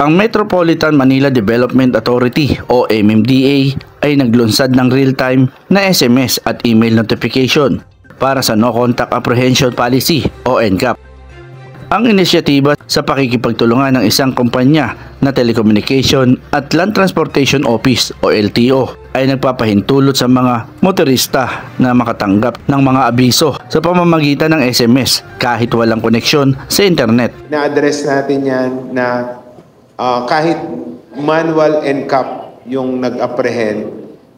Ang Metropolitan Manila Development Authority o MMDA ay naglunsad ng real-time na SMS at email notification para sa No Contact Apprehension Policy o NCAP. Ang inisyatiba sa pakikipagtulungan ng isang kumpanya na Telecommunication at Land Transportation Office o LTO ay nagpapahintulot sa mga motorista na makatanggap ng mga abiso sa pamamagitan ng SMS kahit walang koneksyon sa internet. Na-address natin yan na kahit manual NCAP yung nag-apprehend,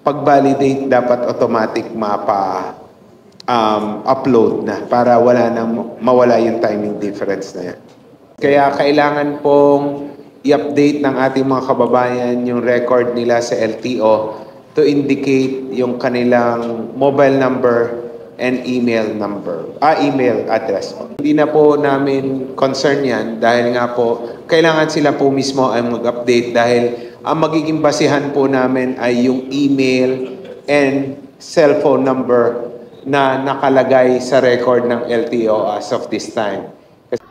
pag-validate dapat automatic upload na para mawala yung timing difference na yan. Kaya kailangan pong i-update ng ating mga kababayan yung record nila sa LTO to indicate yung kanilang mobile number and email address. Hindi na po namin concern yan dahil nga po kailangan sila po mismo ay mag-update dahil ang magiging basihan po namin ay yung email and cellphone number na nakalagay sa record ng LTO as of this time.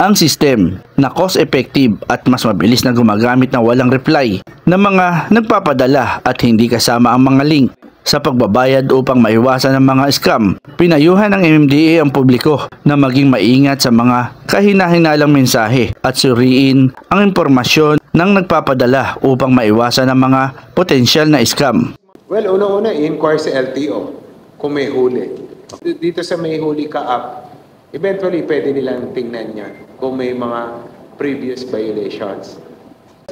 Ang system na cost-effective at mas mabilis na gumagamit ng walang reply ng mga nagpapadala at hindi kasama ang mga link sa pagbabayad upang maiwasan ang mga scam. Pinayuhan ng MMDA ang publiko na maging maingat sa mga kahina-hinalang mensahe at suriin ang impormasyon ng nagpapadala upang maiwasan ang mga potensyal na scam. Well, una-una, i-inquire sa LTO kung may huli. Dito sa may huli ka app, eventually pwede nilang tingnan yan kung may mga previous violations.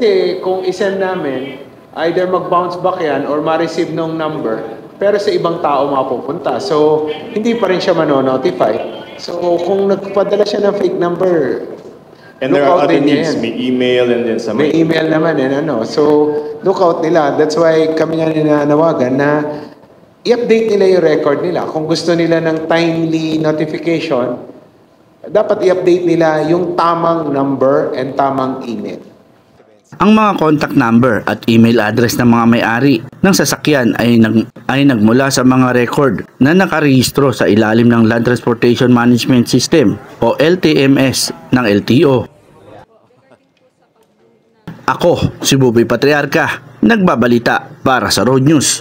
Kasi kung isend namin, either mag-bounce back yan or ma-receive nung number, pero sa ibang tao mapupunta. So, hindi pa rin siya manonotify. So, kung nagpadala siya ng fake number, and there are other needs, may email and then some... May email naman So, lookout nila. That's why kami nga ninanawagan na i-update nila yung record nila. Kung gusto nila ng timely notification, dapat i-update nila yung tamang number and tamang email. Ang mga contact number at email address ng mga may-ari ng sasakyan ay nagmula sa mga record na nakarehistro sa ilalim ng Land Transportation Management System o LTMS ng LTO. Ako, si Buboy Patriarca, nagbabalita para sa Road News.